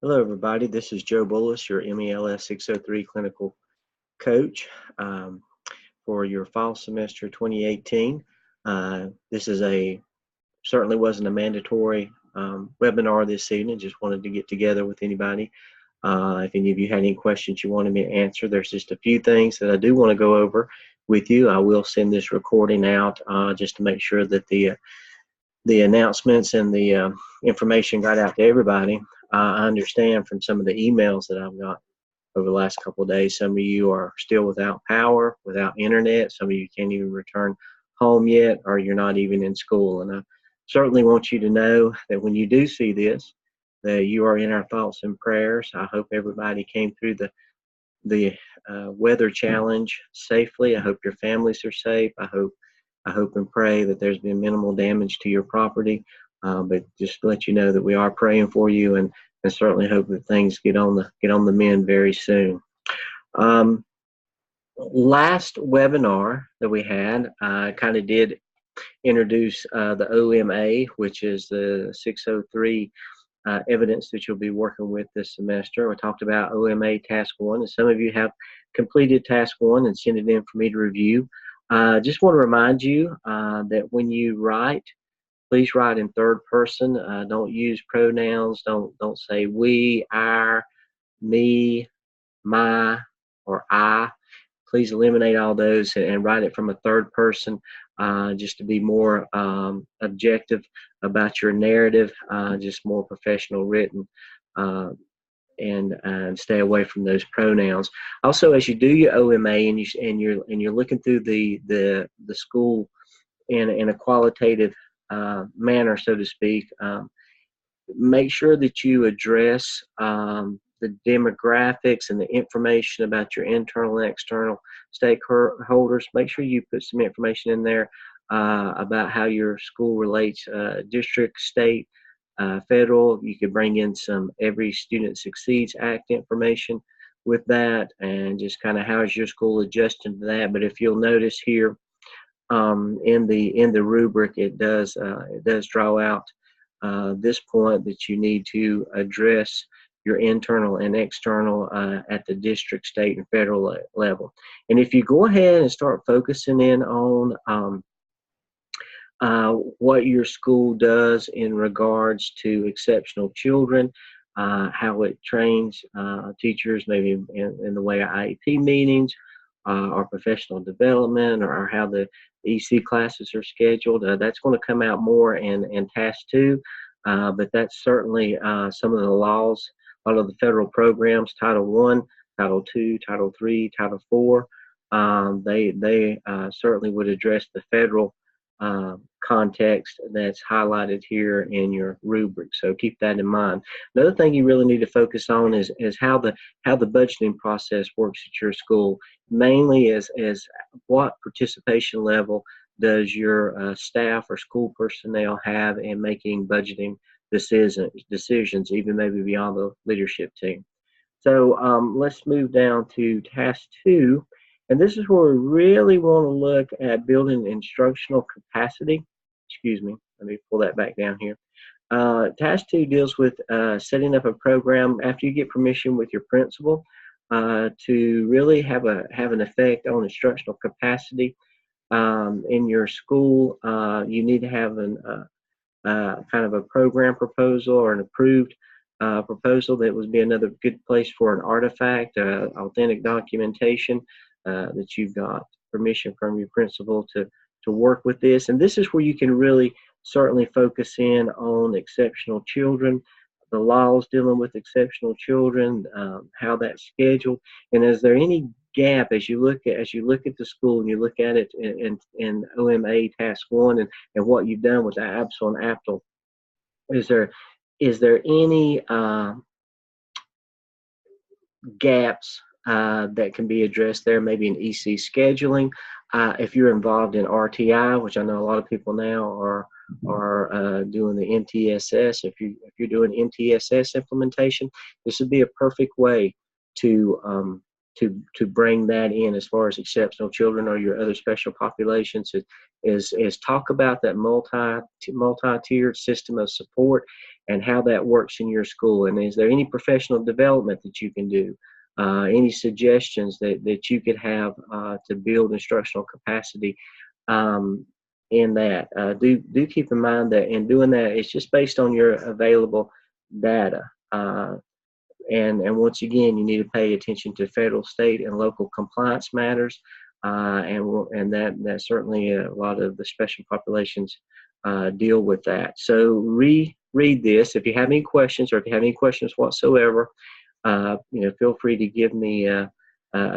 Hello, everybody. This is Joe Bullis, your MELS 603 clinical coach for your fall semester 2018. This is certainly wasn't a mandatory webinar this evening. Just wanted to get together with anybody. If any of you had any questions you wanted me to answer, there's just a few things that I do want to go over with you. I will send this recording out just to make sure that the announcements and the information got out to everybody. I understand from some of the emails that I've got over the last couple of days, some of you are still without power, without internet. Some of you can't even return home yet, or you're not even in school. And I certainly want you to know that when you do see this, that you are in our thoughts and prayers. I hope everybody came through the weather challenge safely. I hope your families are safe. I hope and pray that there's been minimal damage to your property. But just to let you know that we are praying for you, and certainly hope that things get on the mend very soon. Last webinar that we had, I kind of did introduce the OMA, which is the 603 evidence that you'll be working with this semester. We talked about OMA Task 1, and some of you have completed Task 1 and sent it in for me to review. Just want to remind you that when you write, please write in third person. Don't use pronouns. Don't say we, our, me, my, or I. Please eliminate all those and write it from a third person, just to be more objective about your narrative, just more professional written, and stay away from those pronouns. Also, as you do your OMA and you're looking through the school in a qualitative manner, so to speak, make sure that you address the demographics and the information about your internal and external stakeholders. Make sure you put some information in there about how your school relates, district, state, federal. You could bring in some Every Student Succeeds Act information with that, and just kind of how is your school adjusting to that. But if you'll notice here, in the rubric, it does draw out this point that you need to address your internal and external at the district, state, and federal level. And if you go ahead and start focusing in on what your school does in regards to exceptional children, how it trains teachers, maybe in the way of IEP meetings, or professional development, or how the EC classes are scheduled. That's going to come out more in Task 2, but that's certainly some of the laws, a lot of the federal programs, Title 1, Title 2, Title 3, Title 4, they certainly would address the federal context that's highlighted here in your rubric. So keep that in mind. Another thing you really need to focus on is how the budgeting process works at your school. Mainly is what participation level does your staff or school personnel have in making budgeting decisions, even maybe beyond the leadership team. So let's move down to Task 2. And this is where we really want to look at building instructional capacity. Excuse me, let me pull that back down here. Task 2 deals with setting up a program after you get permission with your principal to really have an effect on instructional capacity in your school. You need to have kind of a program proposal or an approved proposal. That would be another good place for an artifact, authentic documentation that you've got permission from your principal to work with this. And this is where you can really certainly focus in on exceptional children, the laws dealing with exceptional children, how that's scheduled, and is there any gap as you look at the school and you look at it in OMA Task 1 and what you've done with the ABSL and APTL. Is there any gaps that can be addressed there, maybe in EC scheduling? If you're involved in RTI, which I know a lot of people now are doing the MTSS. If you're doing MTSS implementation, this would be a perfect way to to bring that in as far as exceptional children or your other special populations is talk about that multi-tiered system of support and how that works in your school. And is there any professional development that you can do? Any suggestions that you could have to build instructional capacity in that? Do keep in mind that in doing that, it's just based on your available data. And once again, you need to pay attention to federal, state, and local compliance matters. And that certainly a lot of the special populations deal with that. So read this. If you have any questions, or if you have any questions whatsoever, feel free to give me a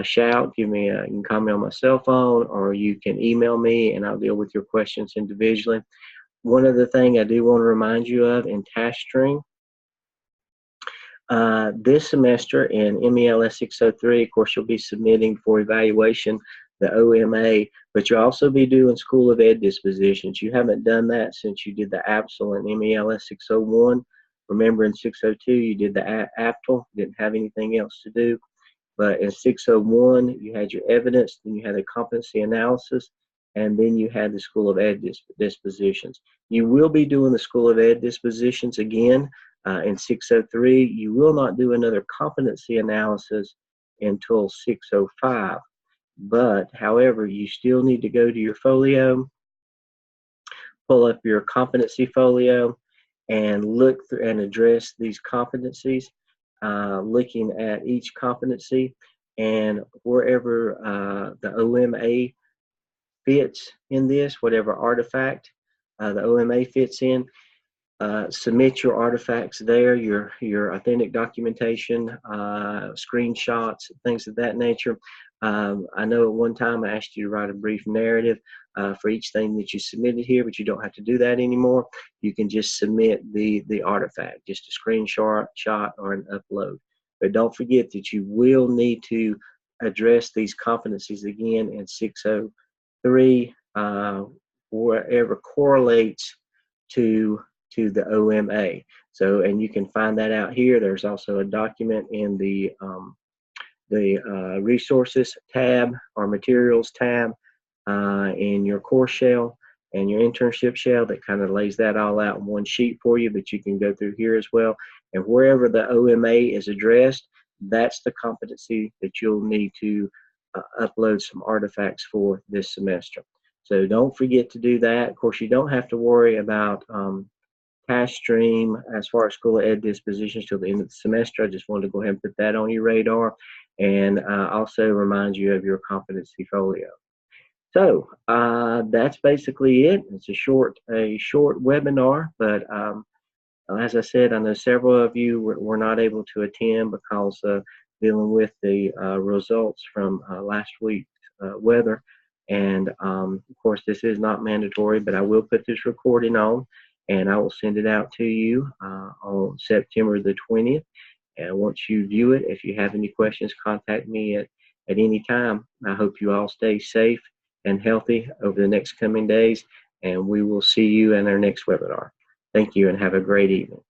shout. You can call me on my cell phone, or you can email me, and I'll deal with your questions individually. One other thing I do want to remind you of in task stream. This semester in MELS 603, of course, you'll be submitting for evaluation the OMA, but you'll also be doing School of Ed dispositions. You haven't done that since you did the APSL in MELS 601. Remember, in 602, you did the APTL, didn't have anything else to do. But in 601, you had your evidence, then you had a competency analysis, and then you had the School of Ed dispositions. You will be doing the School of Ed dispositions again in 603. You will not do another competency analysis until 605. But, however, you still need to go to your folio, pull up your competency folio, and look through and address these competencies, looking at each competency, and wherever the OMA fits in this, whatever artifact the OMA fits in, submit your artifacts there, your authentic documentation, screenshots, things of that nature. I know at one time I asked you to write a brief narrative for each thing that you submitted here, but you don't have to do that anymore. You can just submit the artifact, just a screenshot or an upload. But don't forget that you will need to address these competencies again in 603, wherever correlates to the OMA. So, and you can find that out here. There's also a document in the resources tab or materials tab in your course shell and your internship shell that kind of lays that all out in one sheet for you, but you can go through here as well. And wherever the OMA is addressed, that's the competency that you'll need to upload some artifacts for this semester. So don't forget to do that. Of course, you don't have to worry about task stream as far as School of Ed dispositions till the end of the semester. I just wanted to go ahead and put that on your radar, and also remind you of your competency folio. So that's basically it. It's a short webinar, but as I said, I know several of you were not able to attend because dealing with the results from last week's weather. And of course, this is not mandatory, but I will put this recording on, and I will send it out to you on September the 20th. And once you view it, if you have any questions, contact me at any time. I hope you all stay safe and healthy over the next coming days, and we will see you in our next webinar. Thank you, and have a great evening.